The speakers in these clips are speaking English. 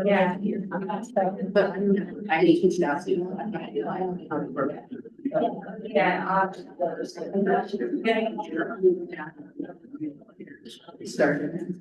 Yeah. Yeah. But I need to stop. Yeah. Started.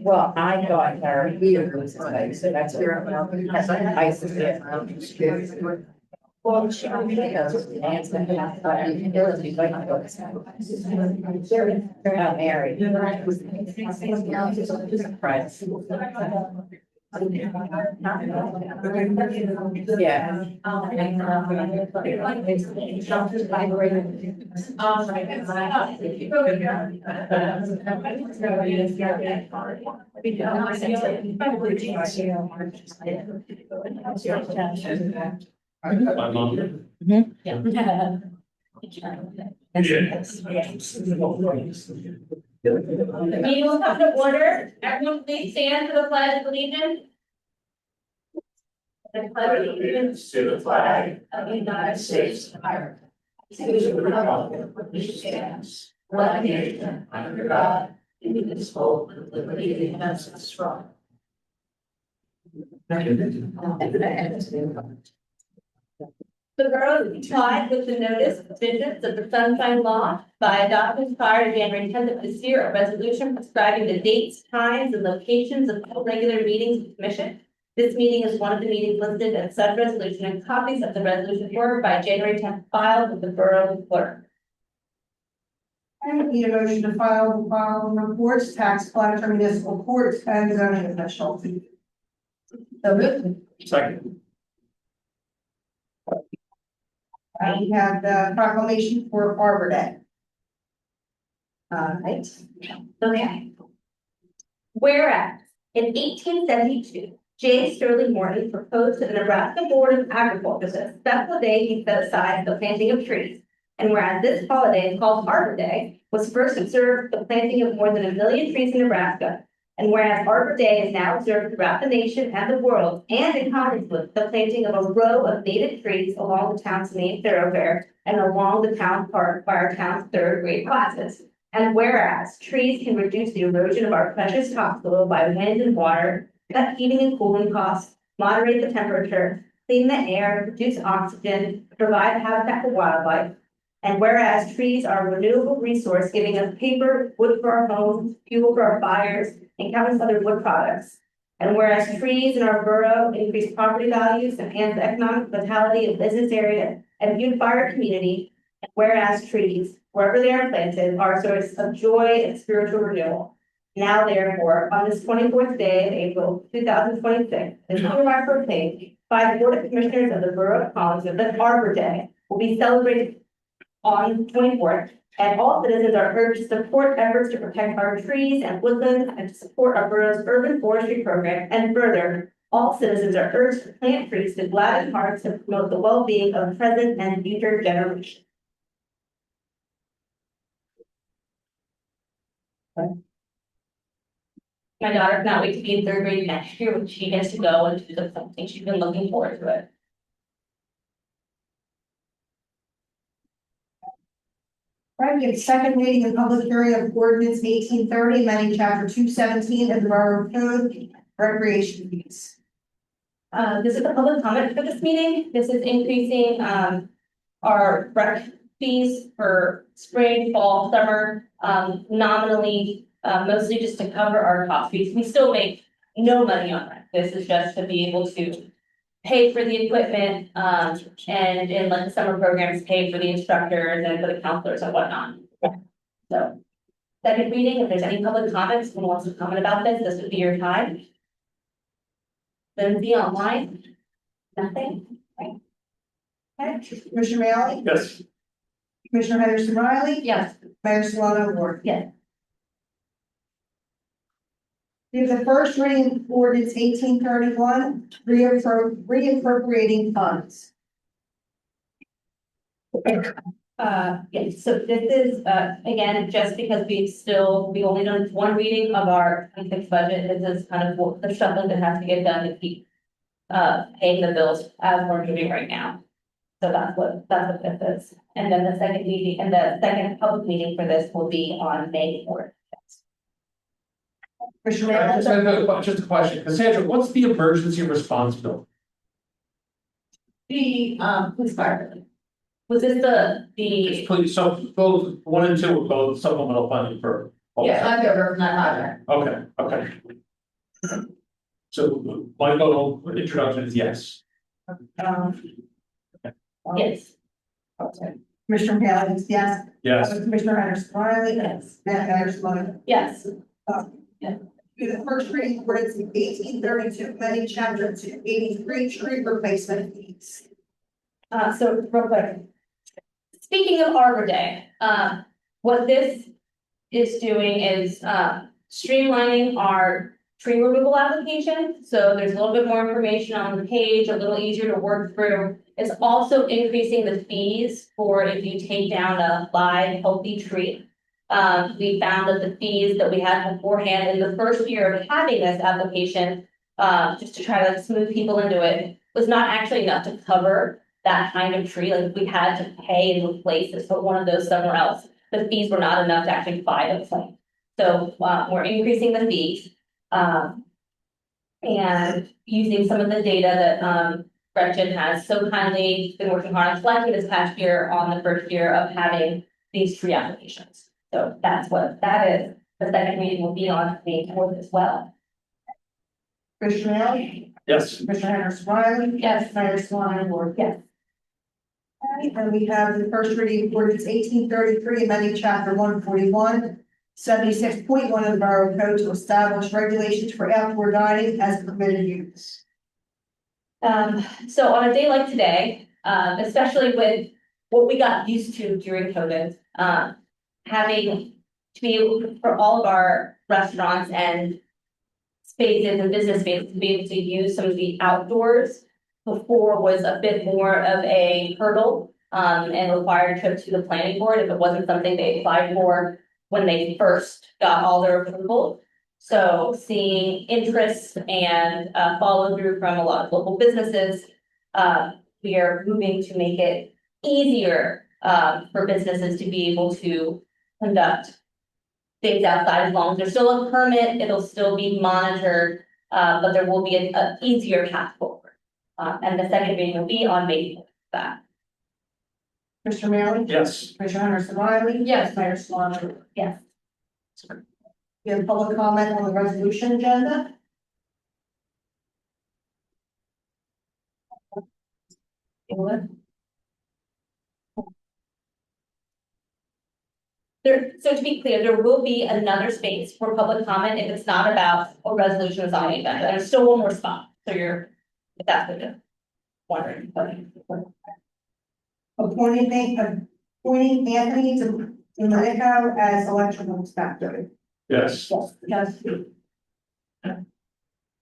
Well, I thought Harry Peter was his, so that's your, I said, well, she knows, and they're not married. Yeah. My mom. The meeting will come to order. Everyone please stand for the pledge of allegiance. I pledge allegiance to the flag of the United States of America, to the republic which stands one nation under God, indivisible, with liberty and justice for all. The borough complied with the notice of provisions of the Sunshine Law by adopting prior to January 10th of this year a resolution prescribing the dates, times, and locations of all regular meetings of the commission. This meeting is one of the meetings listed as such resolution, and copies of the resolution were by January 10th filed with the borough clerk. I need a motion to file the following reports: tax collector, municipal courts, and zoning official. So moved. Second. We have the proclamation for Arbor Day. Right. Okay. Whereas in 1872, J. Sterling Morton proposed to the Nebraska Board of Agriculture that a special day be set aside for the planting of trees. And whereas this holiday, called Arbor Day, was first observed for the planting of more than 1 million trees in Nebraska, And whereas Arbor Day is now observed throughout the nation and the world, and in accordance with the planting of a row of native trees along the town's main thoroughfare and along the town park by our town's third grade classes. And whereas trees can reduce the erosion of our precious topsoil by wind and water, cut heating and cooling costs, moderate the temperature, clean the air, produce oxygen, provide habitat for wildlife. And whereas trees are a renewable resource, giving us paper, wood for our homes, fuel for our fires, and countless other wood products. And whereas trees in our borough increase property values, enhance the economic vitality of business area, and beautify our community. And whereas trees, wherever they are planted, are a source of joy and spiritual renewal. Now therefore, on this 24th day of April, 2026, is hereby proclaimed by the Board of Commissioners of the Borough of Collinsville that Arbor Day will be celebrated on 24th, and all citizens are urged to support efforts to protect our trees and woodlands and to support our borough's urban forestry program. And further, all citizens are urged to plant trees to gladden hearts to promote the well-being of present and future generations. My daughter cannot wait to be in third grade next year when she gets to go and do the something. She's been looking forward to it. Right, we have the second reading and public hearing of ordinance 1830, amending chapter 217 of the Borough Code, recreation fees. This is the public comment for this meeting. This is increasing, our rec fees for spring, fall, summer, nominally, mostly just to cover our cost fees. We still make no money on rent. This is just to be able to pay for the equipment, and in like the summer programs, pay for the instructors and for the counselors and whatnot. So, second reading, if there's any public comments, who wants to comment about this, this would be your time. Then be online. Nothing, right? Okay, Commissioner Maile, Yes. Commissioner Henderson Riley, yes, Mayor Solano Ward. yes. We have the first reading of ordinance 1831, reappropriating funds. Yes, so this is, again, just because we only done one reading of our 26 budget, this is kind of what the shuffling that has to get done to keep paying the bills as we're doing right now. So that's what this is. And then the second meeting, and the second public meeting for this will be on May 4th. Commissioner I Maile, just have just a question. Cassandra, what's the emergency response bill? The, police fire. Was this the, Please, so both 1 and 2 are both supplemental funding for. I go over that Okay, okay. So my little introduction is yes. Yes. Okay. Commissioner Maile, yes. Yes. Commissioner Henderson Riley, Yes. Mayor Solano. Yes. We have the first reading of ordinance 1832, amending chapter 283, tree replacement fees. So real quick. Speaking of Arbor Day, what this is doing is, streamlining our tree removal application. So there's a little bit more information on the page, a little easier to work through. It's also increasing the fees for if you take down a live healthy tree. We found that the fees that we had beforehand in the first year of having this application, just to try to smooth people into it, was not actually enough to cover that kind of tree. Like if we had to pay and replace this, put one of those somewhere else, the fees were not enough to actually buy the plant. So we're increasing the fees, and using some of the data that Gretchen has so kindly been working hard on collecting this past year on the first year of having these tree applications. So that's what that is. The second meeting will be on May 4th as well. Commissioner Maile, Yes. Commissioner Henderson Riley. Yes. Mayor Solano Ward. Yes. And we have the first reading of ordinance 1833, amending chapter 141, 76.1 of the Borough Code to establish regulations for outdoor dining as permitted use. So on a day like today, especially with what we got used to during COVID, having to be able for all of our restaurants and spaces and business spaces to be able to use some of the outdoors before was a bit more of a hurdle, and required a trip to the planning board if it wasn't something they applied for when they first got all their approval. So seeing interest and follow through from a lot of local businesses, we are moving to make it easier for businesses to be able to conduct things outside. As long as there's still a permit, it'll still be monitored, but there will be a easier path forward. And the second reading will be on May 4th. That. Mr. Manley? Yes. Commissioner Henderson Riley? Yes. Mayor Swanner? Yes. We have public comment on the resolution agenda. So to be clear, there will be another space for public comment if it's not about a resolution that's on the agenda. There's still one more spot, so if that's what you're wondering. Appointing Anthony Domenico as electrical inspector. Yes. Yes.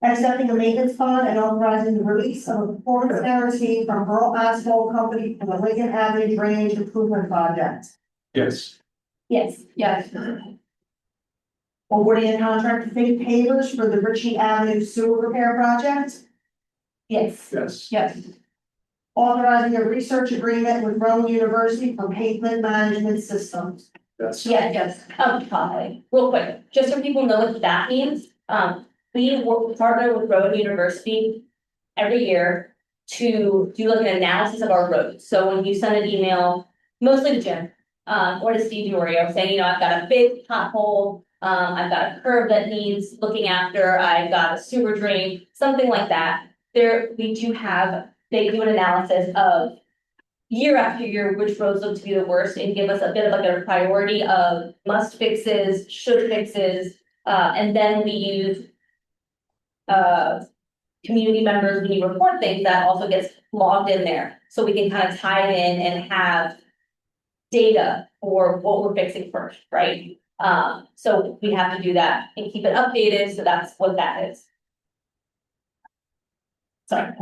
Accepting a maintenance bond and authorizing the release of a performance guarantee from Earl Asphalt Company for the Lincoln Avenue Drainage Improvement Project. Yes. Yes. Yes. Awarding a contract to Fink Pavers for the Ritchie Avenue Sewer Repair Project. Yes. Yes. Yes. Authorizing a research agreement with Rowan University for pavement management systems. Yes. Yes. Hi, real quick, just so people know what that means, we work partner with Rowan University every year to do like an analysis of our roads. So when you send an email, mostly to Jim, or to Steve Diorio saying, you know, I've got a big pothole, I've got a curb that needs looking after, I've got a sewer drain, something like that. They do an analysis of year after year, which roads look to be the worst and give us a bit of like a priority of must fixes, should fixes, and then we use community members, when you report things, that also gets logged in there. So we can kind of tie it in and have data for what we're fixing first, right? So we have to do that and keep it updated, so that's what that is. Sorry.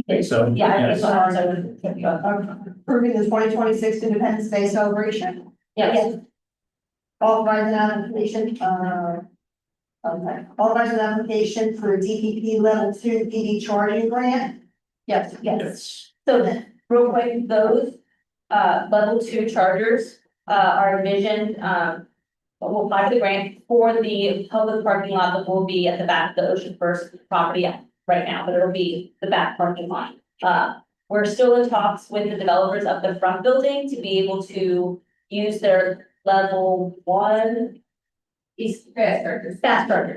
Think so. Yeah, I think Yes. so. Approving the 2026 Independence Day celebration. Yes. Authorizing application, authorizing application for DPP level 2 EV charging grant. Yes. Yes. So then, real quick, those level 2 chargers are envisioned will apply for the grant for the public parking lot that will be at the back of the Ocean First property right now, but it'll be the back parking lot. We're still in talks with the developers of the front building to be able to use their level 1 these fast chargers,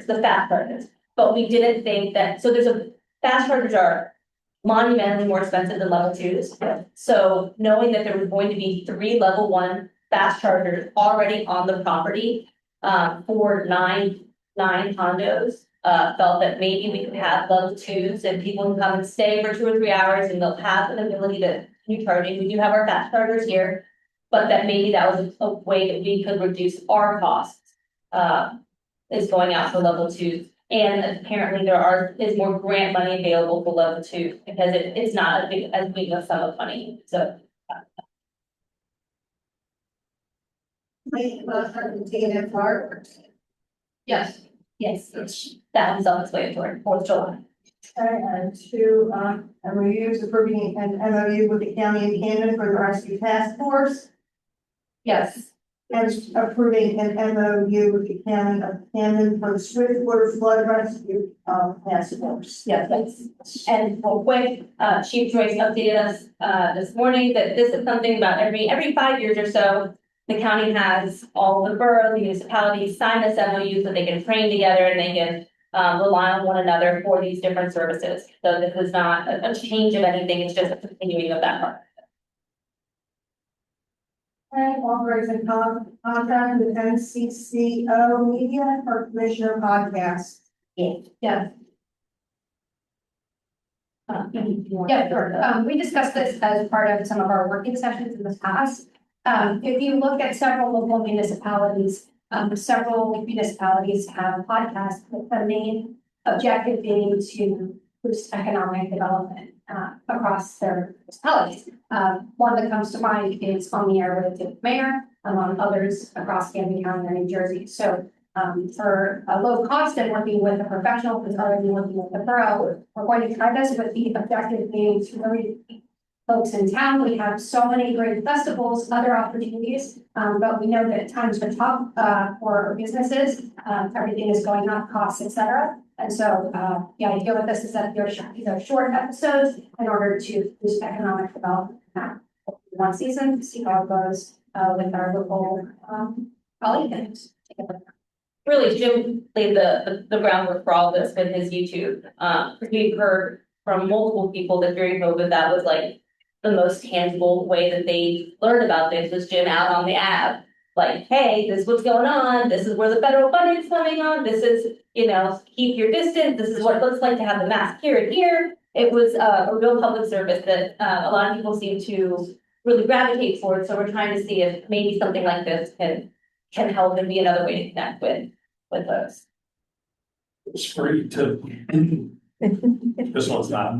the fast chargers. But we didn't think that, so fast chargers are monumentally more expensive than level 2s. So knowing that there was going to be 3 level 1 fast chargers already on the property, for nine condos, felt that maybe we could have level 2s and people can come and stay for 2 or 3 hours and they'll have an ability to do charging. We do have our fast chargers here, but that maybe that was a way that we could reduce our costs, is going out for level 2s. And apparently there is more grant money available for level 2 because it's not as big a sum of money. So TNF Park. yes, that one's on its way toward 4th of July. Okay, and 2, MOUs approving an MOU with the county of Camden for the rescue task force. Yes. And approving an MOU with the county of Camden for the Swiftwater Flood Rescue Task Force. Yes, and real quick, Chief Joyce updated us this morning that this is something about every 5 years or so. The county has all the boroughs, municipalities sign this MOU so they can train together and they can rely on one another for these different services. So this is not a change of anything, it's just a continuing of that part. Okay, authorizing contract with NCCO Media for Commissioner Podcast. Yeah. Yeah, sure. We discussed this as part of some of our working sessions in the past. If you look at several local municipalities, several municipalities have podcasts with the main objective being to boost economic development. across their municipalities. One that comes to mind is on the air with the mayor, among others across Camden County and New Jersey. So for a low cost and working with a professional who's already working with the borough, we're going to try this with the objective being to really keep folks in town. We have so many great festivals, other opportunities, but we know that times are tough for businesses. Everything is going up, costs, et cetera. And so the idea with this is that these are short episodes in order to boost economic development. One season, see how it goes with our local colleagues. Really, Jim laid the groundwork for all this with his YouTube. We've heard from multiple people that during COVID, that was like the most tangible way that they learned about this was Jim out on the app. Like, hey, this is what's going on. This is where the federal funding is coming on. This is, keep your distance. This is what it looks like to have the mask here and here. It was a real public service that a lot of people seem to really gravitate towards. So we're trying to see if maybe something like this can help and be another way to connect with those. It's free to. This one's not.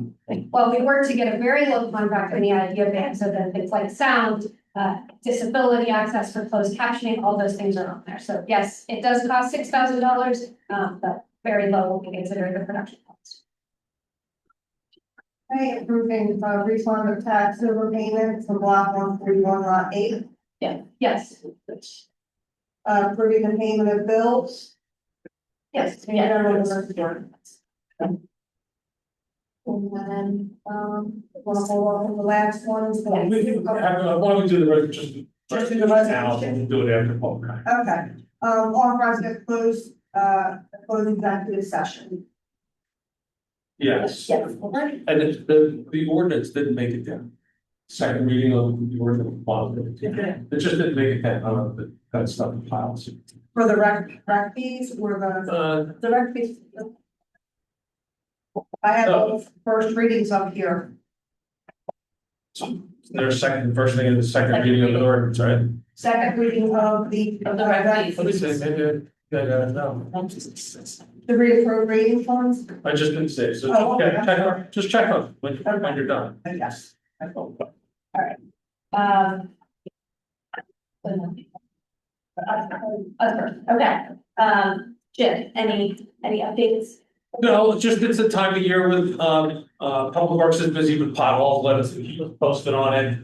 Well, we worked to get a very low contract for the idea of it, so that things like sound, disability access for closed captioning, all those things are on there. So yes, it does cost $6,000, but very low when we consider the production cost. Okay, approving refund of tax overpayment for block 141, lot 8. Yes, Approving the payment of bills. yes, And then, the last one is. Why don't we do the resolution? Just do the resolution. We'll do it after public. Okay, authorizing a closing executive session. Yes. yes. And the ordinance didn't make it down. Second reading of the ordinance. It just didn't make it down, but that's stuff in files. For the rec fees, or the rec fees. I have both first readings up here. So there's first thing is the second reading of the ordinance, right? Second reading of the. rec fees. Let me say, maybe, no. The reappropriating funds. I just didn't say, so Oh, okay. just check on when you're done. Yes. Okay, Jim, any updates? No, it's a time of year with, Public Works is busy with potholes, let us keep us posted on it.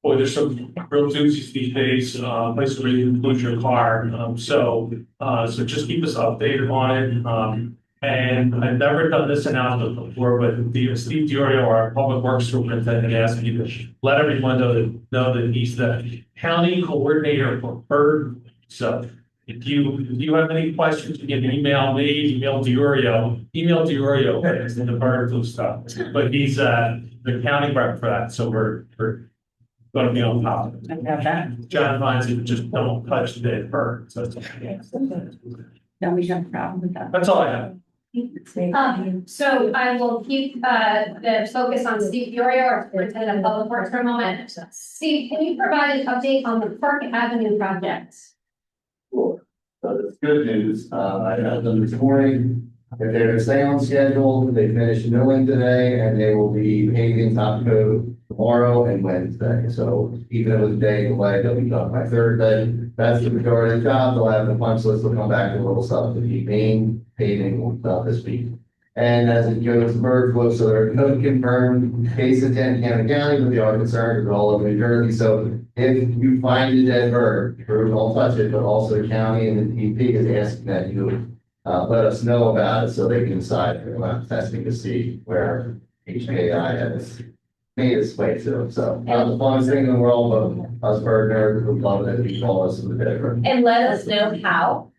Boy, there's some real doozies these days, places where you can lose your car, so just keep us updated on it. And I've never done this announcement before, but Steve Diorio, our Public Works Superintendent, asked me to let everyone know that he's the county coordinator for bird. So if you have any questions, you can email me, email Diorio, it's in the bird flu stuff. But he's the county rep for that, so we're gonna be on top of it. John finds it, just don't touch the dead bird, so No, we have a problem with that. that's all I have. So I will keep the focus on Steve Diorio, our superintendent of public works, for a moment. Steve, can you provide an update on the Park Avenue projects? Sure. So that's good news. I had them this morning. If they're to stay on schedule, they finished milling today and they will be paving top coat tomorrow and Wednesday. So even if it was a day delay, they'll be done by Thursday. That's the majority of the job. They'll have the punch list. They'll come back to a little stuff to be paving this week. And as it goes to bird flu, so there are no confirmed cases in Camden County, but they are concerned with all over New Jersey. So if you find a dead bird, don't touch it, but also the county and the DP is asking that you let us know about it so they can decide if they're testing to see where HKI has made its way to. So the funnest thing in the world, but us bird nerds would love it if you call us with a dead bird. And let us know how.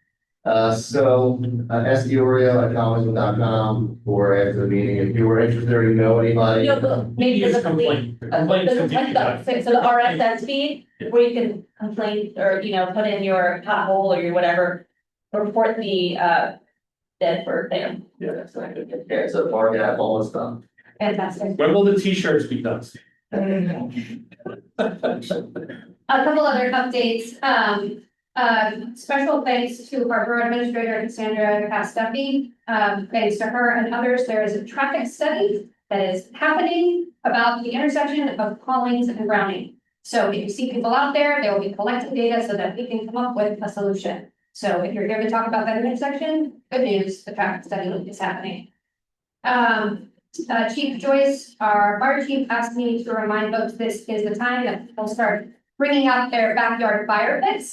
SDOREO@commonwealth.com or after the meeting, if you were interested or you know anybody. Maybe Use the complaint. complaint. The complaint doc, so the RSS feed, where you can complain or, put in your pothole or your whatever, report the dead bird there. Yeah, that's not good. Yeah, so far, yeah, all this stuff. Fantastic. When will the t-shirts be done? A couple other updates. Special thanks to our borough administrator, Cassandra Castafi. Thanks to her and others, there is a traffic study that is happening about the intersection of Collins and Browning. So if you see people out there, they will be collecting data so that we can come up with a solution. So if you're here to talk about that intersection, good news, the traffic study is happening. Chief Joyce, our fire chief, asked me to remind folks this is the time that people start bringing out their backyard fire pits.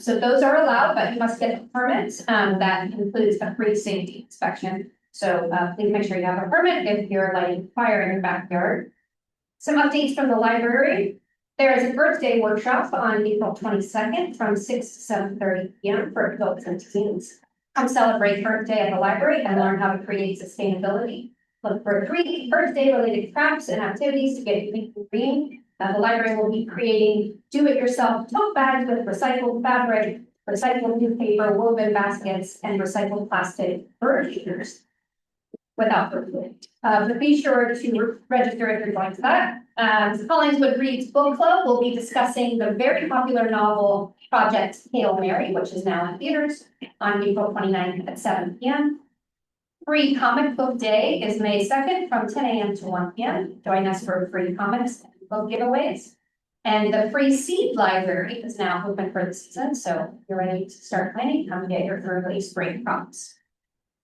So those are allowed, but you must get permits. That includes a free safety inspection. So please make sure you have a permit if you're lighting fire in your backyard. Some updates from the library. There is a Earth Day workshop on April 22nd from 6 to 7:30 p.m. for adults and teens. Come celebrate Earth Day at the library and learn how to create sustainability. Look for 3 Earth Day related crafts and activities to get you thinking green. The library will be creating do-it-yourself tote bags with recycled fabric, recycled newspaper, woven baskets, and recycled plastic bird feeders without bird. But be sure to register if you're going to that. Collingswood Reads Book Club will be discussing the very popular novel Project Hail Mary, which is now in theaters on April 29th at 7 p.m. Free Comic Book Day is May 2nd from 10 a.m. to 1 p.m. Join us for free comics and book giveaways. And the free seed library is now open for the season, so if you're ready to start planning, come get your early spring crops.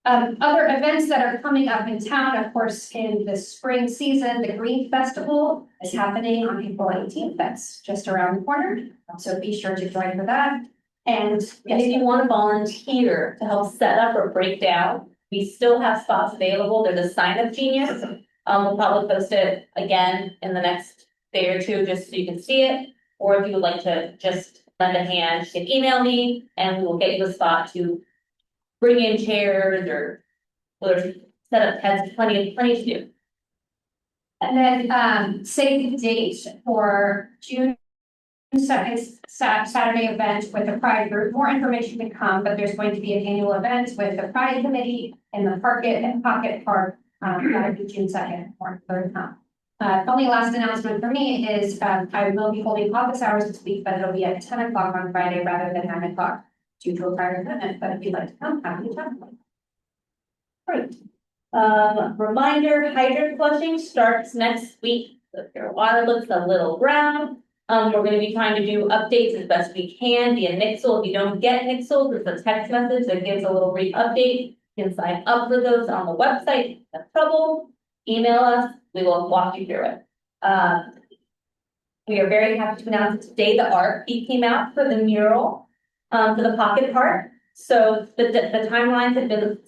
Other events that are coming up in town, of course, in the spring season, the Green Festival is happening on April 18th. That's just around the corner. So be sure to join for that. And if you want to volunteer to help set up or break down, we still have spots available. There's a sign up genius. We'll probably post it again in the next day or two, just so you can see it. Or if you would like to just lend a hand, you can email me and we will get you a spot to bring in chairs or set up tents, plenty to do. And then save the date for June 2nd Saturday event with the Pride group. More information to come, but there's going to be an annual event with the Pride Committee in the Pocket Park. That'll be June 2nd. More to come. Only last announcement for me is I will be holding office hours this week, but it'll be at 10 o'clock on Friday rather than 9 o'clock due to a prior commitment. But if you'd like to come, happy to come. Great. Reminder, hydrant flushing starts next week. So if your water looks a little brown, we're going to be trying to do updates as best we can via Nixle. If you don't get Nixle, there's a text message that gives a little brief update. You can sign up for those on the website. If you have trouble, email us. We will walk you through it. We are very happy to announce that today the RFP came out for the mural for the Pocket Park. So the timelines have been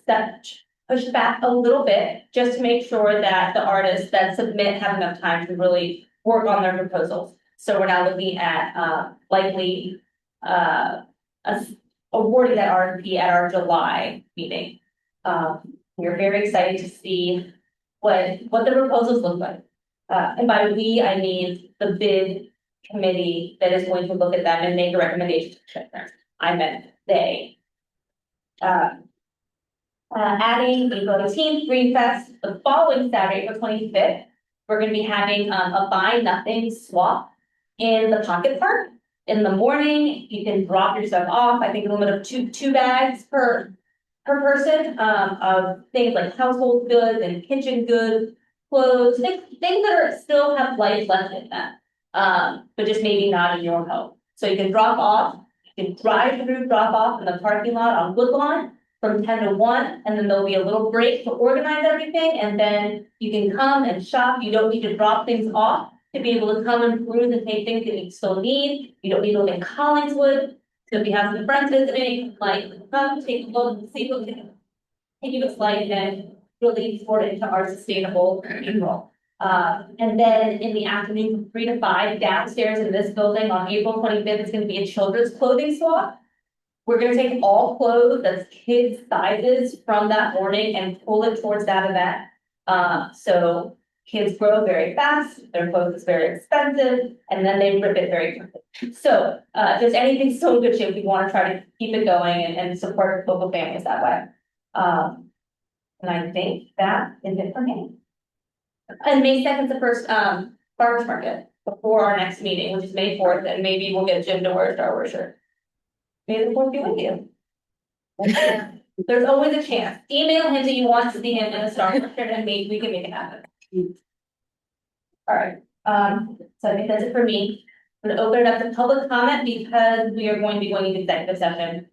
pushed back a little bit just to make sure that the artists that submit have enough time to really work on their proposals. So we're now looking at likely awarding that RFP at our July meeting. We're very excited to see what the proposals look like. And by we, I mean the bid committee that is going to look at them and make a recommendation to the commissioners. I meant they. Adding April 18th, Green Fest, the following Saturday, April 25th, we're going to be having a buy nothing swap in the Pocket Park. In the morning, you can drop your stuff off. I think a limit of two bags per person of things like household goods and kitchen goods, clothes, things that still have life left in them, but just maybe not in your home. So you can drop off, you can drive through, drop off in the parking lot on Woodlawn from 10 to 1, and then there'll be a little break to organize everything, and then you can come and shop. You don't need to drop things off to be able to come and peruse and take things that you still need. You don't need to live in Collingswood. So if you have some friends visiting, like come take a look and see what we can take you a slide and really support it into our sustainable April. And then in the afternoon from 3 to 5 downstairs in this building on April 25th, it's going to be a children's clothing swap. We're going to take all clothes that's kids' sizes from that morning and pull it towards that event. So kids grow very fast, their clothes is very expensive, and then they rip it very quickly. So if there's anything still in good shape, we want to try to keep it going and support local families that way. And I think that is it for me. And May 2nd is the first farmers market before our next meeting, which is May 4th, and maybe we'll get Jim to wear a Star Wars shirt. May the 4th be with you. There's always a chance. Email him that you want to see him in a Star Wars shirt and maybe we can make it happen. All right, so I think that's it for me. I'm gonna open it up to public comment because we are going to be going into executive session.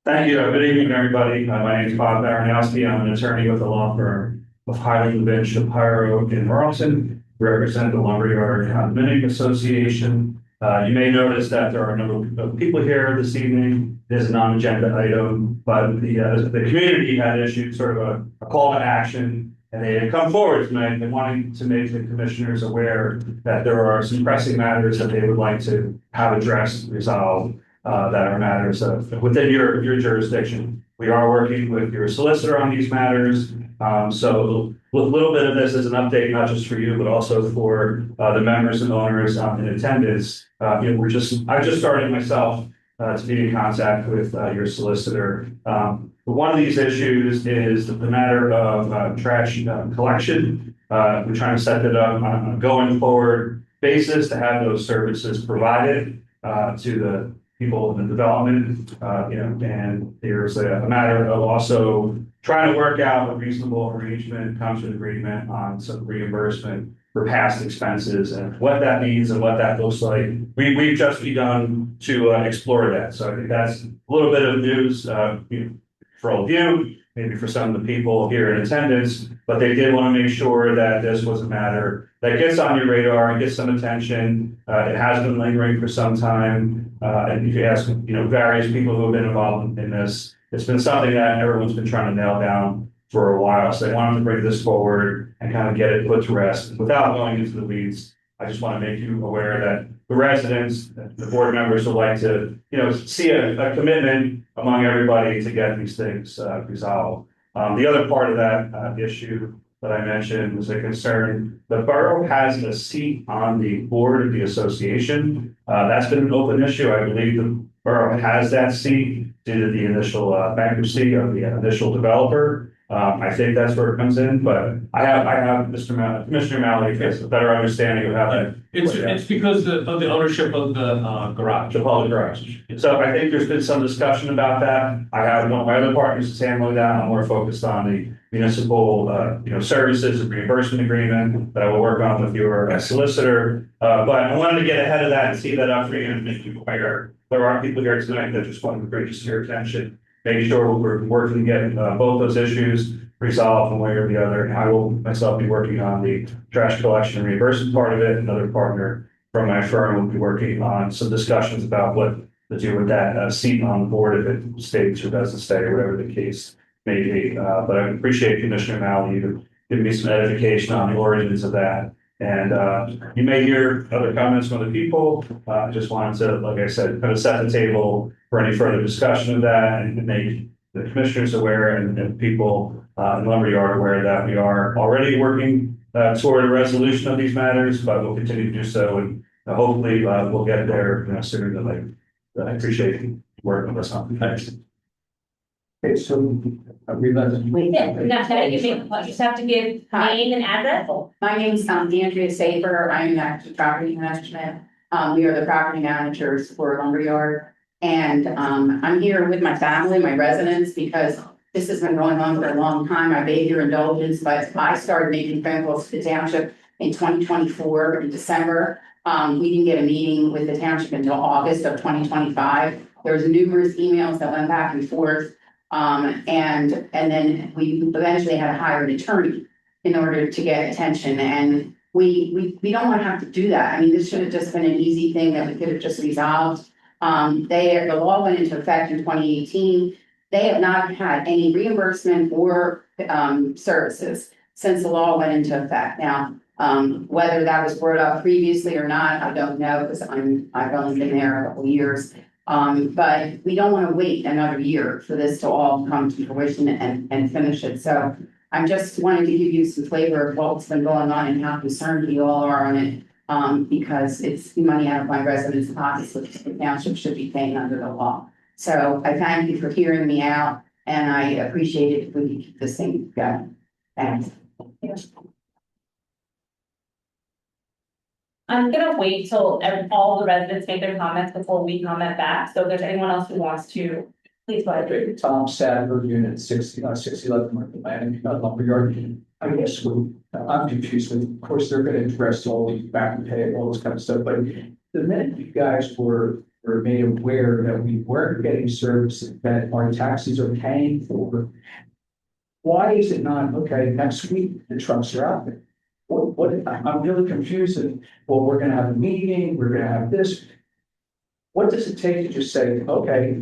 Thank you. Good evening, everybody. My name is Bob Baranowski. I'm an attorney with the law firm of Highland Lynch, Shapiro in Marlton. Represent the Lumberyard Condominium Association. You may notice that there are a number of people here this evening. It is a non-agenda item, but the community had issued sort of a call to action, and they had come forward tonight and wanting to make the commissioners aware that there are some pressing matters that they would like to have addressed, resolved. That are matters of within your jurisdiction. We are working with your solicitor on these matters. So a little bit of this is an update, not just for you, but also for the members and owners in attendance. I just started myself to be in contact with your solicitor. One of these issues is the matter of trash collection. We're trying to set it up on a going forward basis to have those services provided to the people in the development, and there's a matter of also trying to work out a reasonable arrangement, come to an agreement on some reimbursement for past expenses and what that means and what that looks like. We've just begun to explore that. So I think that's a little bit of news for all of you, maybe for some of the people here in attendance, but they did want to make sure that this was a matter that gets on your radar and gets some attention. It has been lingering for some time. And if you ask, various people who have been involved in this, it's been something that everyone's been trying to nail down for a while. So they wanted to bring this forward and kind of get it put to rest. Without going into the weeds, I just want to make you aware that the residents, the board members would like to, see a commitment among everybody to get these things resolved. The other part of that issue that I mentioned was a concern. The borough has a seat on the board of the association. That's been an open issue. I believe the borough has that seat due to the initial bankruptcy of the initial developer. I think that's where it comes in, but I have Commissioner Malley has a better understanding of how that. It's because of the ownership of the garage. The public garage. So I think there's been some discussion about that. I have one of my other partners is handling that. I'm more focused on the municipal, services and reimbursement agreement that I will work on with your solicitor. But I wanted to get ahead of that and see that up for you and make you aware. There are people here tonight that just want to bring this to your attention. Making sure we're working to get both those issues resolved one way or the other. And I will myself be working on the trash collection and reimbursement part of it. Another partner from my firm will be working on some discussions about what to do with that seat on the board if it stays or doesn't stay, or whatever the case may be. But I appreciate Commissioner Malley giving me some edification on the origins of that. And you may hear other comments from other people. I just wanted to, like I said, kind of set the table for any further discussion of that and make the commissioners aware and people in Lumberyard aware that we are already working toward a resolution of these matters, but we'll continue to do so. And hopefully we'll get there sooner than later. I appreciate you working with us on. Thanks. Okay, so You just have to give name and address. My name's Andrea Safer. I'm Active Property Management. We are the property managers for Lumberyard. And I'm here with my family, my residents, because this has been going on for a long time. I beg your indulgence, but I started making phone calls to the township in 2024 in December. We didn't get a meeting with the township until August of 2025. There was numerous emails that went back and forth. And then we eventually had to hire an attorney in order to get attention. And we don't want to have to do that. I mean, this should have just been an easy thing that we could have just resolved. The law went into effect in 2018. They have not had any reimbursement or services since the law went into effect. Now, whether that was brought up previously or not, I don't know, because I've only been there a couple of years. But we don't want to wait another year for this to all come to fruition and finish it. So I'm just wanting to give you some flavor of what's been going on and how concerned you all are on it. Because it's money out of my residents' pockets, which the township should be paying under the law. So I thank you for hearing me out, and I appreciate it if we can keep this thing going. Thanks. I'm gonna wait till all the residents make their comments before we comment back. So if there's anyone else who wants to Please go ahead. Okay, Tom Sadler, unit 611 North Atlantic, lumberyard. I guess I'm confused with, of course, they're gonna address all the back and pay, all this kind of stuff, but the minute you guys were made aware that we weren't getting services that our taxis are paying for, why is it not, okay, next week, the trucks are out there? I'm really confused, and, well, we're gonna have a meeting, we're gonna have this. What does it take to just say, okay,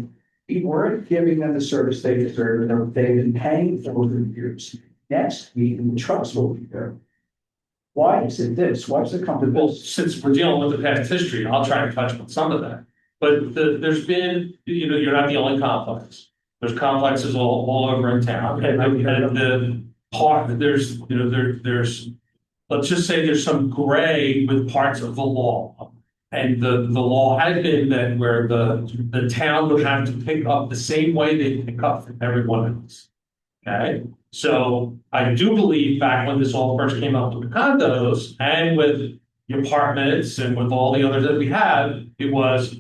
we weren't giving them the service they deserve, and they've been paying for years. Next week, the trucks will be there. Why is it this? Why does it come to Well, this? since we're dealing with the past history, I'll try to touch on some of that. But there's been, you're not the only complex. There's complexes all over in town. And the part, there's, there's, let's just say there's some gray with parts of the law. And the law had been that where the town would have to pick up the same way they pick up from everyone else. Okay, so I do believe back when this all first came up with the condos and with the apartments and with all the others that we have, it was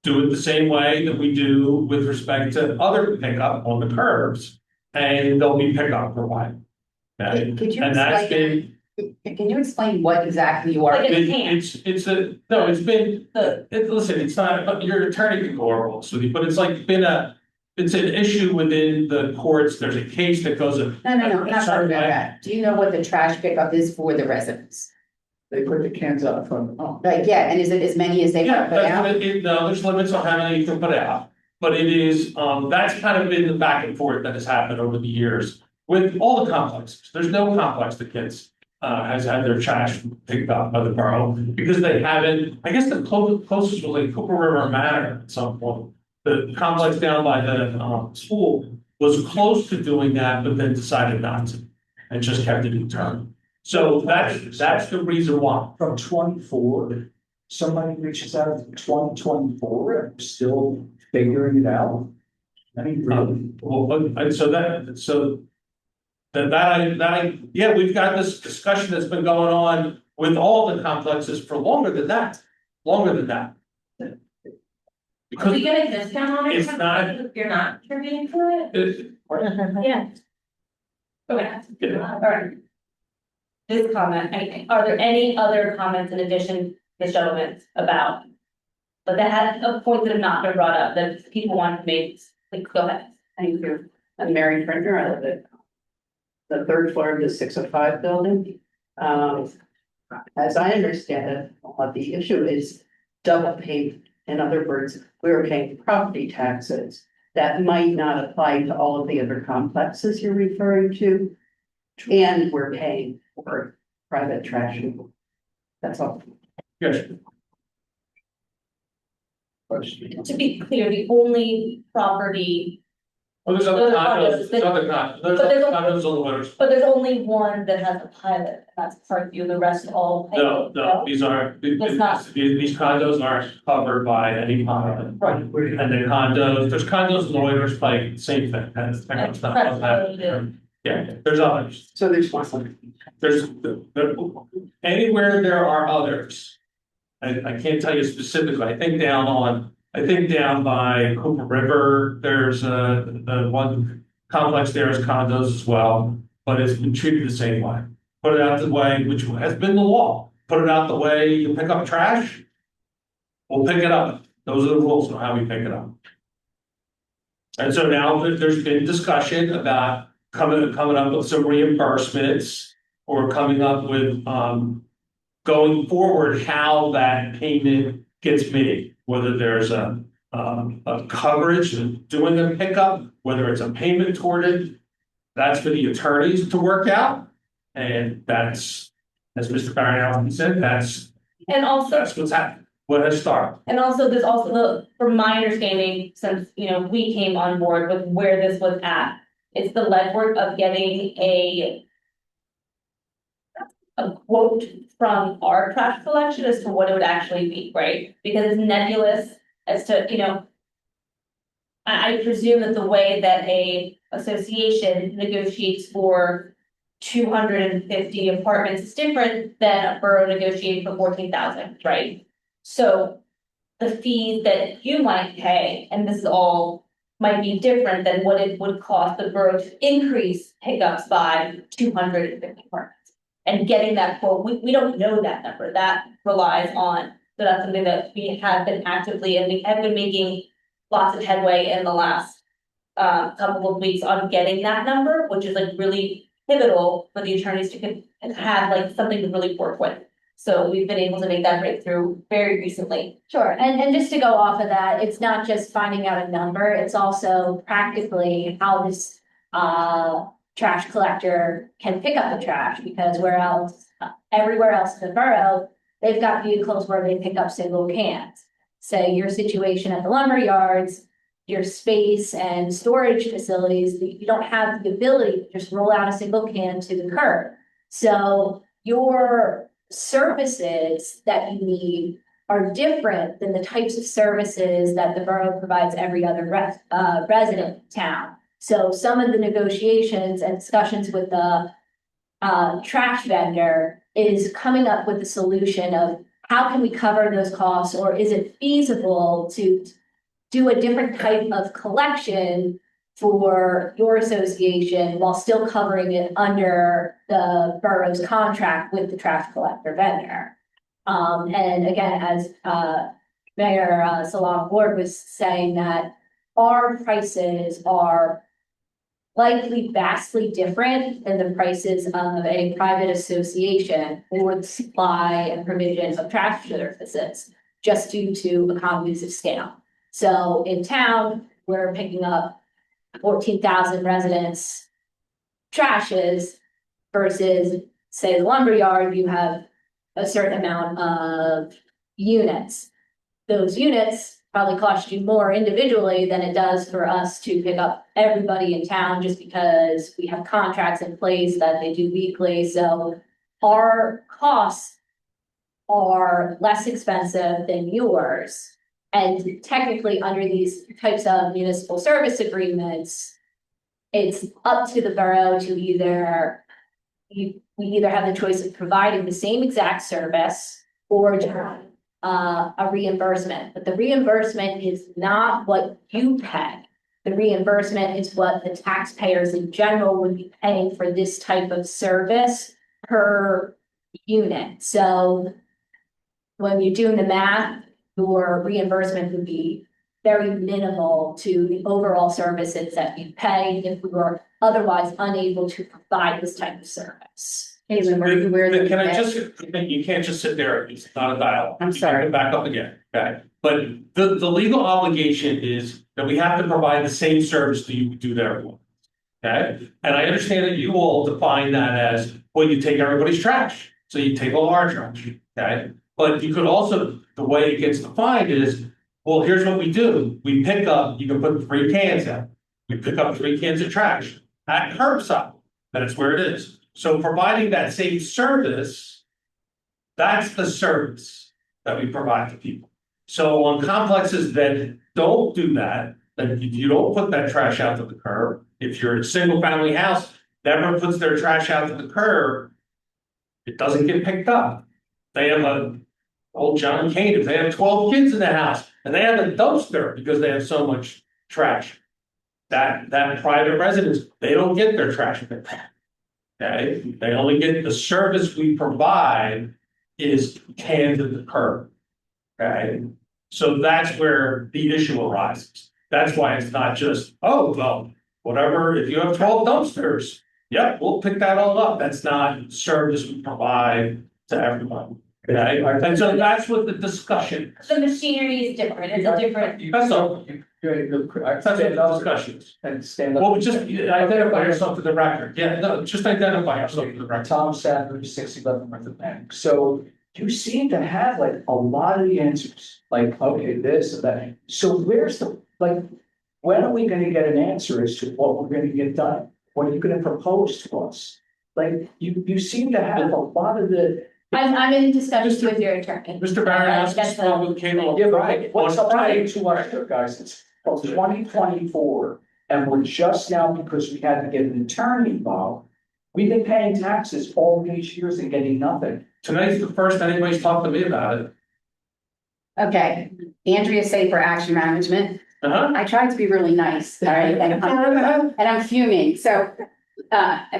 do it the same way that we do with respect to other pickup on the curbs, and they'll be pickup provided. Okay, Could you and that's explain, been. can you explain what exactly you are? Like It's listen, it's not, your attorney can go over this with you, but it's like it's an issue within the courts, there's a case that goes. No, I'm not talking about that. Do you know what the trash pickup is for the residents? They put the cans out front. Oh, Like, yeah, and is it as many as they Yeah, want to put that's out? what no, there's limits on how many you can put out, but it is, that's kind of been the back and forth that has happened over the years. With all the complexes, there's no complex that gets, has had their trash picked up by the borough, because they haven't, I guess the closest was like Cooper River Manor at some point. The complex down by the, school was close to doing that, but then decided not to, and just kept it internal. So that's the reason why. from 24, somebody reaches out to 2024 and we're still figuring it out. I mean, really? Yeah, we've got this discussion that's been going on with all the complexes for longer than that. Are Because we getting a discount on it? It's not- If you're not contributing to it? it, Yeah. Okay, Yeah. all right. This comment, are there any other comments in addition to the gentleman's about? But that had a point that have not been brought up, that people want to make, like, go ahead. Thank you. I'm Mary Printer. I live at the third floor of the 605 building. As I understand it, what the issue is double payment. In other words, we're paying property taxes that might not apply to all of the other complexes you're referring to. And we're paying for private trash. That's all. yes, To be clear, the only property, well, there's other condos, there's other condos on the winners. but there's only one that has a pilot, and that's Parkview, the rest all. pay. No, these aren't, It's not. these condos aren't covered by any pilot. Right. And the condos, there's condos and lawyers, like, same thing, that's kind of stuff. That's what we do. Yeah, there's others, So there's one. anywhere there are others. I can't tell you specifically, I think down by Cooper River, there's the one complex there is condos as well, but it's been treated the same way. Put it out the way, which has been the law, put it out the way you pick up trash. We'll pick it up, those are the rules on how we pick it up. And so now there's been discussion about coming up with some reimbursements or coming up with, going forward, how that payment gets made, whether there's a coverage of doing a pickup, whether it's a payment toward it. That's for the attorneys to work out, and that's, as Mr. Baranowski said, that's what's happening, what has started. And also, there's also from my understanding, since, we came on board with where this was at, it's the legwork of getting a quote from our trash collection as to what it would actually be, right? Because it's nebulous as to, I presume that the way that a association negotiates for 250 apartments is different than a borough negotiating for 14,000, right? So the fees that you might pay, and this is all might be different than what it would cost the borough to increase pickups by 250 permits. And getting that quote, we don't know that number, that relies on, so that's something that we have been actively, and we have been making lots of headway in the last couple of weeks on getting that number, which is like really pivotal for the attorneys to have like something to really work with. So we've been able to make that breakthrough very recently. Sure, and just to go off of that, it's not just finding out a number, it's also practically how this trash collector can pick up the trash, because everywhere else in the borough, they've got vehicles where they pick up single cans. So your situation at the lumber yards, your space and storage facilities, you don't have the ability to just roll out a single can to the curb. So your services that you need are different than the types of services that the borough provides every other resident in town. So some of the negotiations and discussions with the trash vendor is coming up with a solution of how can we cover those costs, or is it feasible to do a different type of collection for your association while still covering it under the borough's contract with the trash collector vendor. And again, as Mayor Salam Ward was saying, that our prices are likely vastly different than the prices of a private association for the supply and provision of trash services, just due to economies of scale. So in town, we're picking up 14,000 residents' trashes versus, say, the lumberyard, you have a certain amount of units. Those units probably cost you more individually than it does for us to pick up everybody in town, just because we have contracts in place that they do weekly. So our costs are less expensive than yours. And technically, under these types of municipal service agreements, it's up to the borough to we either have the choice of providing the same exact service or a reimbursement. But the reimbursement is not what you pay. The reimbursement is what the taxpayers in general would be paying for this type of service per unit. So when you're doing the math, your reimbursement would be very minimal to the overall services that you pay if we were otherwise unable to provide this type of service. Caitlin, where Can I just, you can't just sit there, it's not a dialogue. I'm You sorry. can back up again, okay? But the legal obligation is that we have to provide the same service that you do to everyone. Okay, and I understand that you all define that as, well, you take everybody's trash, so you take all our trash, okay? But you could also, the way it gets defined is, well, here's what we do, we pick up, you can put 3 cans out. We pick up 3 cans of trash at curbside, that's where it is. So providing that same service, that's the service that we provide to people. So on complexes that don't do that, if you don't put that trash out to the curb, if you're a single family house, never puts their trash out to the curb, it doesn't get picked up. They have old John Kane, if they have 12 kids in the house and they have a dumpster because they have so much trash. That private residence, they don't get their trash picked up. Okay, they only get the service we provide is canned at the curb. Okay, so that's where the issue arises. That's why it's not just, oh, well, whatever, if you have 12 dumpsters, yep, we'll pick that all up. That's not service we provide to everyone. Okay, and so that's what the discussion is. The machinery is different, it's a different. That's all. That's That's what the discussion is. And stand up. Well, just identify yourself to the record. Yeah, no, just identify yourself to the record. Tom Savage, 611 Martha Bank. So you seem to have like a lot of the answers, like, okay, this and that. So where's when are we gonna get an answer as to what we're gonna get done? What are you gonna propose to us? Like, you seem to have a lot of the. I'm in discussions with your attorney. Mr. Baranowski That's spoke with Cable. Yeah, right. What's On happening tape. to us here, guys? It's 2024, and we're just now, because we had to get an attorney involved. We've been paying taxes all these years and getting nothing. Tonight's the first anybody's talked to me about it. Okay, Andrea Safer Action Management. I tried to be really nice, all right, and I'm fuming, so.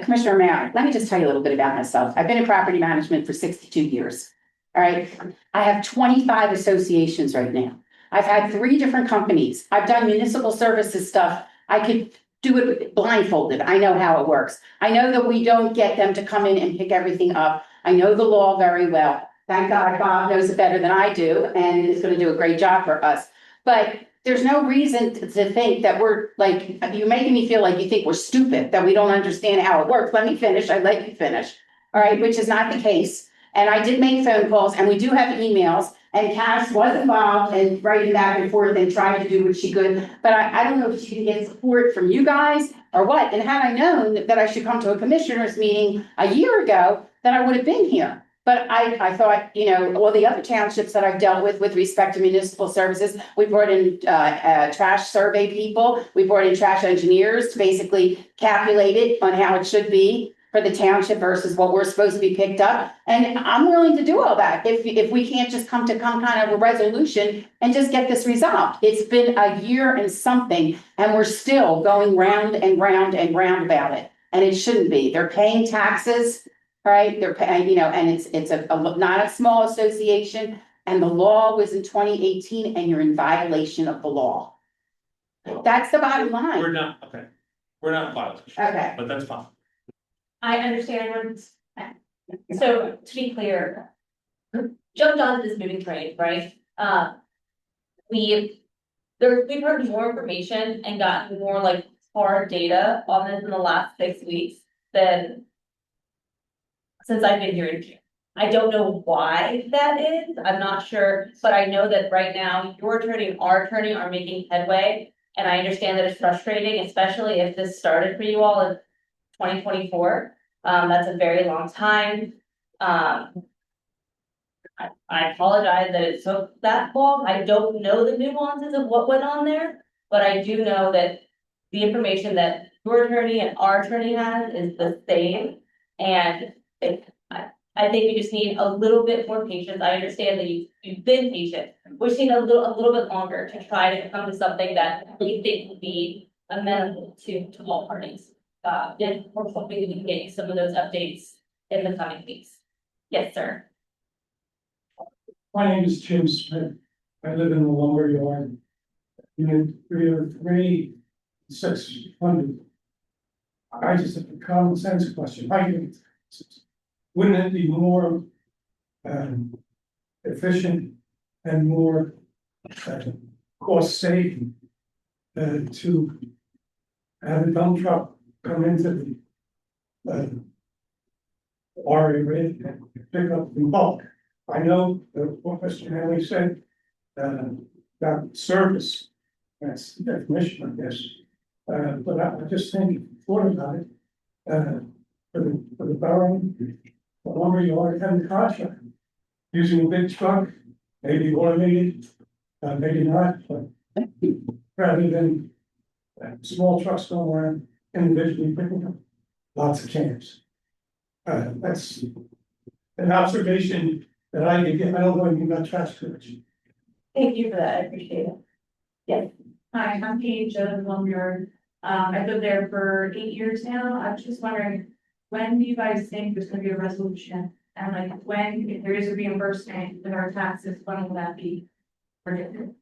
Commissioner Mayor, let me just tell you a little bit about myself. I've been in property management for 62 years. All right, I have 25 associations right now. I've had 3 different companies. I've done municipal services stuff. I could do it blindfolded. I know how it works. I know that we don't get them to come in and pick everything up. I know the law very well. Thank God Bob knows it better than I do and is going to do a great job for us. But there's no reason to think that we're like, you're making me feel like you think we're stupid, that we don't understand how it works. Let me finish. I'd let you finish. All right, which is not the case. And I did make phone calls and we do have emails and Cass was involved in writing back and forth and trying to do what she could. But I don't know if she can get support from you guys or what. And had I known that I should come to a commissioners meeting a year ago, then I would have been here. But I thought, you know, all the other townships that I've dealt with respect to municipal services, we brought in trash survey people, we brought in trash engineers to basically calculate it on how it should be for the township versus what we're supposed to be picked up. And I'm willing to do all that if we can't just come to some kind of a resolution and just get this resolved. It's been a year and something, and we're still going round and round and round about it. And it shouldn't be. They're paying taxes. Right, they're paying, you know, and it's not a small association, and the law was in 2018, and you're in violation of the law. That's the bottom line. We're not, okay, we're not violent, Okay. but that's fine. I understand. So to be clear, jumped onto this moving train, right? We've heard more information and gotten more like hard data on this in the last 6 weeks than since I've been here in June. I don't know why that is, I'm not sure, but I know that right now, your attorney and our attorney are making headway. And I understand that it's frustrating, especially if this started for you all in 2024. That's a very long time. I apologize that it took that long. I don't know the nuances of what went on there, but I do know that the information that your attorney and our attorney has is the same. And I think we just need a little bit more patience. I understand that you've been patient. We just need a little bit longer to try to come to something that we think will be amenable to all parties. And we're hoping we can get some of those updates in the coming weeks. Yes, sir. My name is Jim Smith. I live in the lumber yard. Unit 303, 600. I just have a common sense question. Wouldn't it be more efficient and more cost saving to have a dump truck come into the area and pick up in bulk? I know what Mr. Haley said about service, that's the definition, I guess. But I just think, thought about it, for the borough, the lumber yard and the contract, using a big truck, maybe automated, maybe not, but rather than small trucks going around individually picking up lots of cans. That's an observation that I can get. I don't know anything about trash collection. Thank you for that. I appreciate it. Yes. Hi, I'm Paige of the Lumberyard. I've lived there for 8 years now. I was just wondering, when do you guys think there's gonna be a resolution? And like, when, if there is a reimbursement with our taxes, when will that be predicted?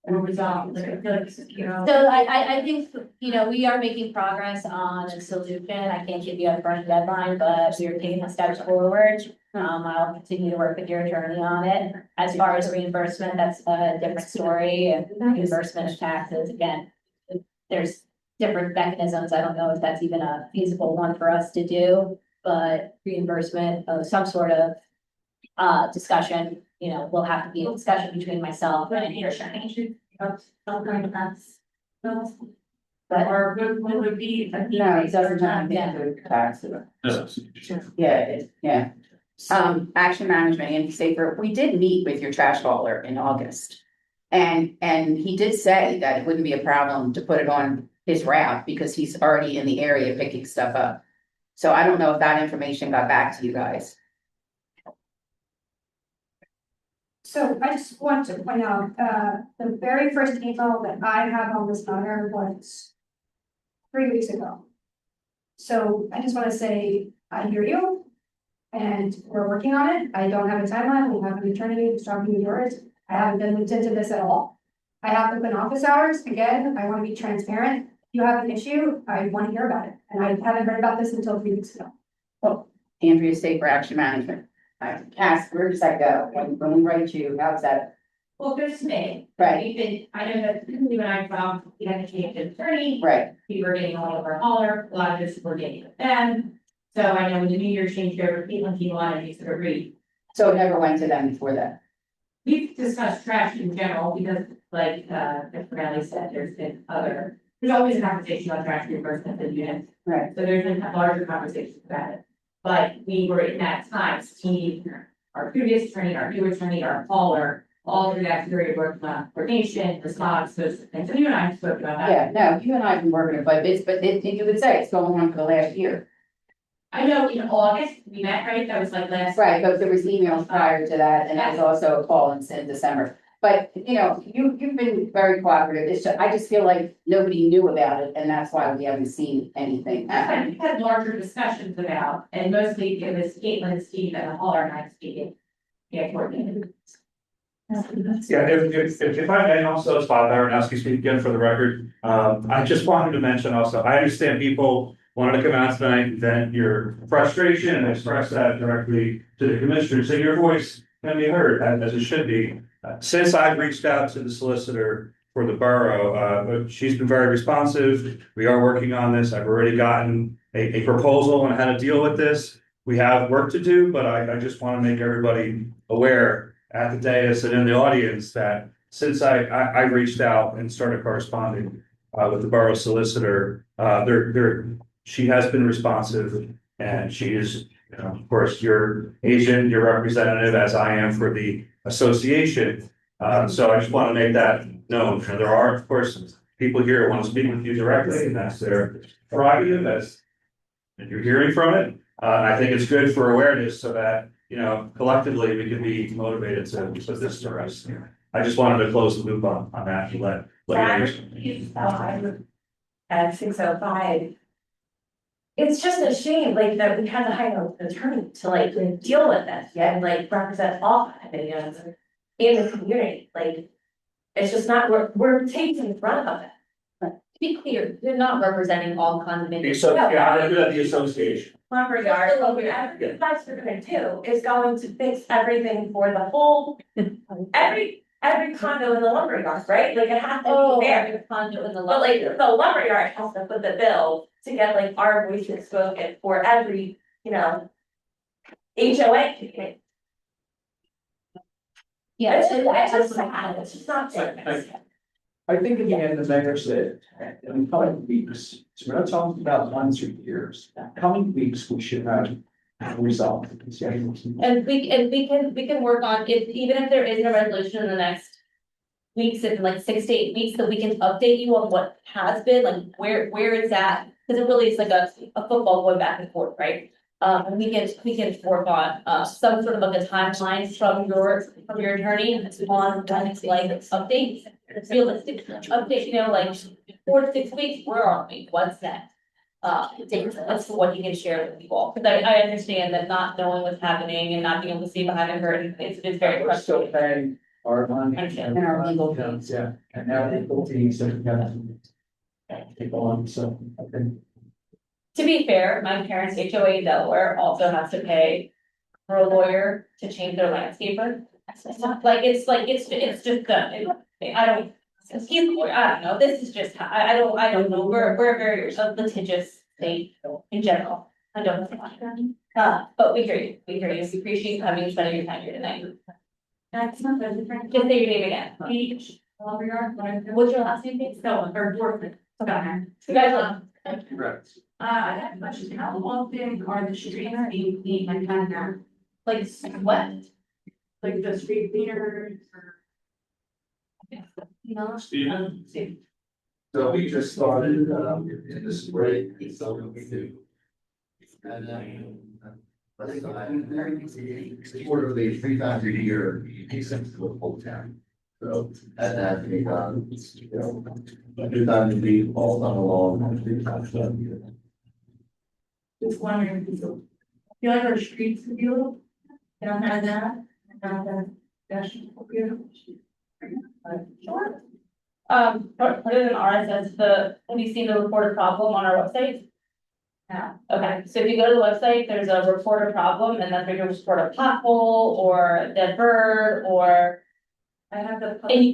Or resolved? Like, I feel like, you know. So I think, you know, we are making progress on a solution. I can't give you a firm deadline, but we are taking the steps forward. I'll continue to work with your attorney on it. As far as reimbursement, that's a different story. And reimbursement of taxes, again, there's different mechanisms. I don't know if that's even a feasible one for us to do, but reimbursement of some sort of discussion, you know, will have to be a discussion between myself and your attorney. But or will it be? No, it doesn't have to do taxes. Yeah. Action Management, Andy Safer, we did meet with your trash hauler in August. And he did say that it wouldn't be a problem to put it on his route because he's already in the area picking stuff up. So I don't know if that information got back to you guys. So I just want to point out, the very first email that I have on this matter was 3 weeks ago. So I just want to say, I hear you. And we're working on it. I don't have a timeline. We have an attorney who's talking to yours. I haven't been looked into this at all. I have open office hours. Again, I want to be transparent. If you have an issue, I want to hear about it. And I haven't heard about this until 3 weeks ago. Well, Andrea Safer Action Management. Cass, where does that go? When we write you, how's that? Well, there's me. Right, We've been, I know that you and I found, we had to change the attorney. right. We were getting all of our hauler, a lot of this we're getting with them. So I know when the new year changed over, people wanted to sort of read. So it never went to them before that? We've discussed trash in general because like, Mr. Riley said, there's always a conversation about trash reimbursement in units. Right. So there's been larger conversations about it. But we were in that time, Steve, our previous attorney, our new attorney, our hauler, all through that period working on coordination, response, those things. So you and I spoke about that. Yeah, no, you and I have been working it, but you would say it's going on for the last year. I know in August, we met, right? That was like last. Right, but there was emails prior to that, and there was also a call in December. But, you know, you've been very cooperative. It's just, I just feel like nobody knew about it, and that's why we haven't seen anything. And we've had larger discussions about, and mostly it was Caitlin, Steve, and the hauler and I speaking. Yeah, coordinated. Yeah, if I may also, it's Bob Baranowski speaking again for the record. I just wanted to mention also, I understand people wanted to come out tonight and vent your frustration and express that directly to the commissioners, so your voice can be heard as it should be. Since I've reached out to the solicitor for the borough, she's been very responsive. We are working on this. I've already gotten a proposal on how to deal with this. We have work to do, but I just want to make everybody aware at the dais and in the audience that since I reached out and started corresponding with the borough solicitor, she has been responsive, and she is, you know, of course, your agent, your representative, as I am for the association. So I just want to make that known. And there are, of course, people here who want to speak with you directly, and that's their prerogative, and you're hearing from it. I think it's good for awareness so that, you know, collectively we can be motivated to this to us. I just wanted to close the loop on that and let you know. At 6:05. It's just a shame, like, that we had to hire an attorney to like deal with this, yet like represent all condominiums in the community, like. It's just not, we're taking front of it. To be clear, you're not representing all condominiums. I do the association. Lumberyard, what you guys are gonna do is going to fix everything for the whole, every condo in the lumberyard, right? Like it has to be there. Every condo in the. But like the lumberyard has to put the bill to get like our voices spoken for every, you know. HOA. Yeah, It's just sad, it's just not fair. I think in the end, the mayor said, in coming weeks, so we're not talking about months or years, coming weeks, we should have resolved. And we can work on it, even if there isn't a resolution in the next. Weeks, in like 6 to 8 weeks, so we can update you on what has been, like where it's at, because it really is like a football going back and forth, right? And we can work on some sort of like a timeline from your attorney on when it's like updates. Realistic update, you know, like 4 to 6 weeks, where are we, what's next? That's what you can share with people, because I understand that not knowing what's happening and not being able to see behind the curtain, it's very We're still frustrating. paying our money. And our legal fees. Yeah, and now legal fees, so we have to take on, so I think. To be fair, my parents' HOA in Delaware also has to pay for a lawyer to change their landscaper. It's not like, it's just done. I don't, I don't know, this is just, I don't know, we're a very litigious state in general. I don't know. But we hear you, we appreciate you coming and spending your time here tonight. That's not very different. Just say your name again. Beach, lumberyard, What's your last name, please? no, or Dorfman. Okay. Congratulations. Correct. I have a question, how often are the streets being cleaned and kind of, Like, what? like the street cleaners or? No. Steven? So we just started, in the spring, so we do. And Quarterly, 3 times a year, you pay something to a whole town. So that has to be done, you know, 2 times a week, all summer long, 3 times a year. Just wondering, I feel like our streets are beautiful. Don't have that, that's beautiful. Sure. Put it in RSS, have you seen the report a problem on our website? Yeah. Okay, so if you go to the website, there's a report a problem, and then we can report a pothole, or a dead bird, or. I have the. And you-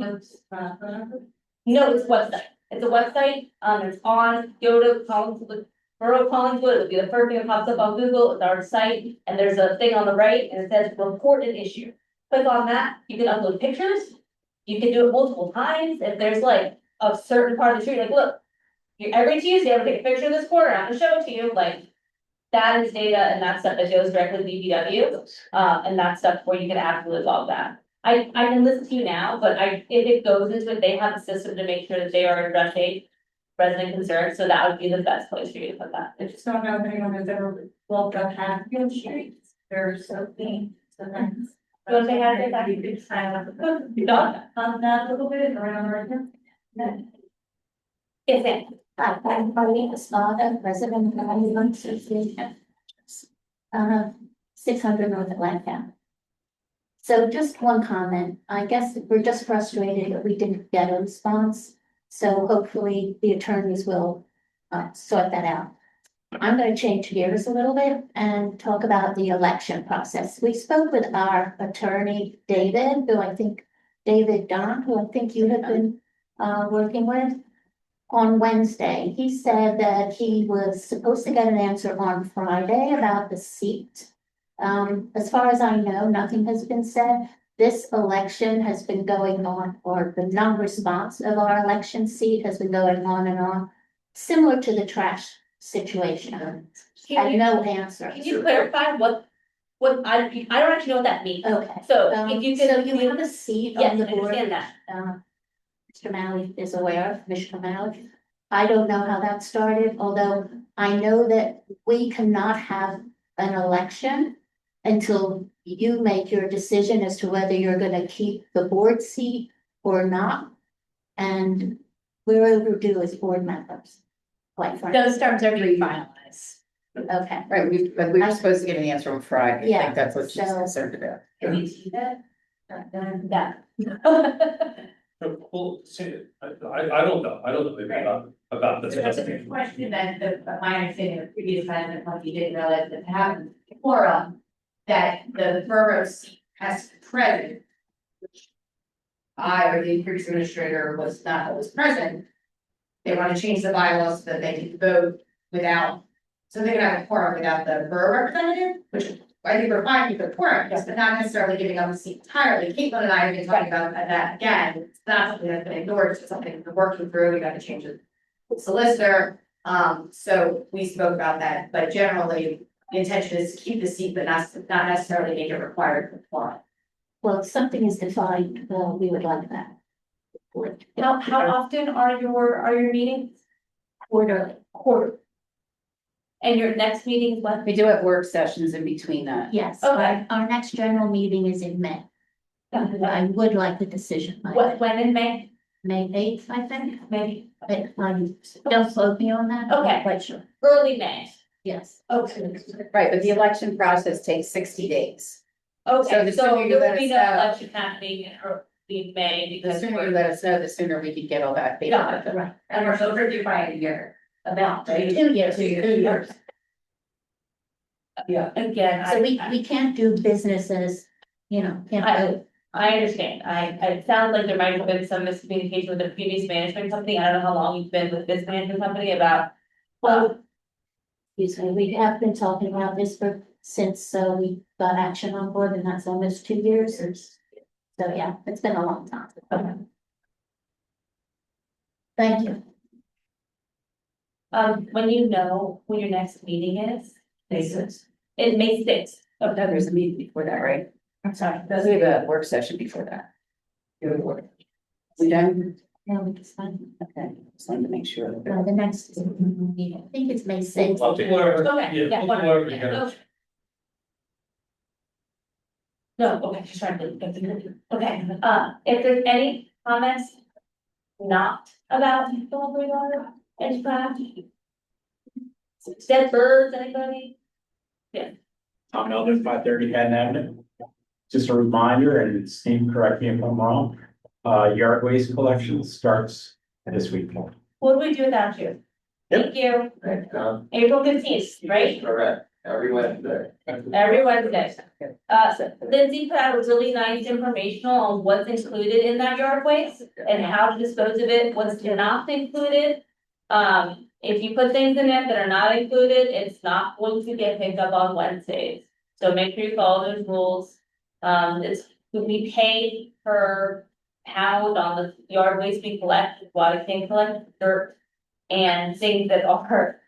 No, it's a website, it's on, go to Collinswood, Borough Collinswood, it'll be the first thing that pops up on Google, it's our site, and there's a thing on the right, and it says report an issue. Click on that, you can upload pictures, you can do it multiple times, if there's like a certain part of the street, like, look. Every Tuesday, I'm gonna take a picture of this corner, I'm gonna show it to you, like. That is data and that's stuff that goes directly to DPW, and that's stuff where you can absolutely resolve that. I can listen to you now, but if it goes into it, they have a system to make sure that they are addressing resident concerns, so that would be the best place for you to put that. I just don't know if anyone has ever walked up Hatfield Street, they're so clean, so nice. You wanna say hi to that? You could sign up. You don't? On that a little bit around right now. Yes, ma'am. I'm Pauline Espada, resident of Island Association. 600 North Atlanta. So just one comment, I guess we're just frustrated that we didn't get a response. So hopefully the attorneys will sort that out. I'm going to change gears a little bit and talk about the election process. We spoke with our attorney, David, David Don, who I think you have been working with. On Wednesday, he said that he was supposed to get an answer on Friday about the seat. As far as I know, nothing has been said. This election has been going on, or the non-response of our election seat has been going on and on, similar to the trash situation. And no answer. Can you clarify what, I don't actually know what that means. Okay. So if you could. So you have a seat Yes, on the I board. understand that. Mr. Malley is aware of, Mr. Malley. I don't know how that started, although I know that we cannot have an election until you make your decision as to whether you're gonna keep the board seat or not. And we're overdue as board members, quite frankly. Those terms are being finalized. Okay, Right, we were supposed to get an answer on Friday. I Yeah, think that's what she's so- concerned about. Can you see that? yeah. Well, see, I don't know anything about this. That's a good question, that my understanding of previous management, like you didn't realize that happened before, that the borough seat has to be present. Which I, or the previous administrator was present. They want to change the bylaws so that they can vote without, so they can have a quorum without the borough representative, which I think we're fine with the quorum, yes, but not necessarily giving up the seat entirely. Caitlin and I have been talking about that again, it's not something that's been ignored, it's something we're working through, we got to change the solicitor. So we spoke about that, but generally, the intention is to keep the seat, but not necessarily make it required for quorum. Well, if something is defined, we would like that. How often are your meetings? Quarterly. Quarter. And your next meeting is when? We do have work sessions in between that. Yes, Okay. our next general meeting is in May. I would like a decision by When in May? May 8th, I think. Maybe But don't quote me on that. I'm Okay. not quite sure. early May. Yes. Okay. Right, but the election process takes 60 days. So Okay, the so sooner you there let will be us no know. election happening in early May The because. sooner you let us know, the sooner we can get all that Got paper. Right. And we're so overdue by a year, about, right? 2 years. 2 years. Yeah, again, So we can't do businesses, can't vote. I understand. It sounds like there might have been some miscommunication with the previous management company. I don't know how long you've been with this management company about. Well, excuse me, we have been talking about this since we got action on board, and that's almost 2 years. So yeah, it's been a long time. Okay. Thank you. When you know when your next meeting is, it May 6th. Oh, no, there's a meeting before that, right? I'm sorry. Does we have a work session before that? We done? No, it's fine. Okay, just wanted to make sure. The next meeting, I think it's May 6th. Whatever, Okay, yeah, yeah, whatever you yeah, got. okay. No, okay, just trying to, okay, if there's any comments not about the lumberyard and craft? Dead birds, anybody? Tom Elder, 530 Haddon Avenue. Just a reminder, and Steve, correct me if I'm wrong, yard waste collection starts this week. What do we do without you? Thank you. April 15th, right? Correct, every Wednesday. Every Wednesday. So Lindsay put out a really nice informational on what's included in that yard waste and how to dispose of it, what's not included. If you put things in it that are not included, it's not going to get picked up on Wednesdays. So make sure you follow those rules. We pay per pound on the yard waste we collect, what I can collect, dirt. And things that are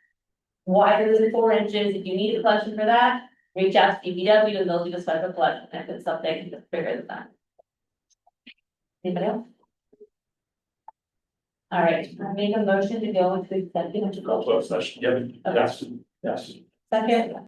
wider than 4 inches, if you need a collection for that, reach out to DPW and they'll do a special collection, if it's something that's bigger than that. Anybody else? All right, I make a motion to go into executive. Close session, yep, yes, yes. Second.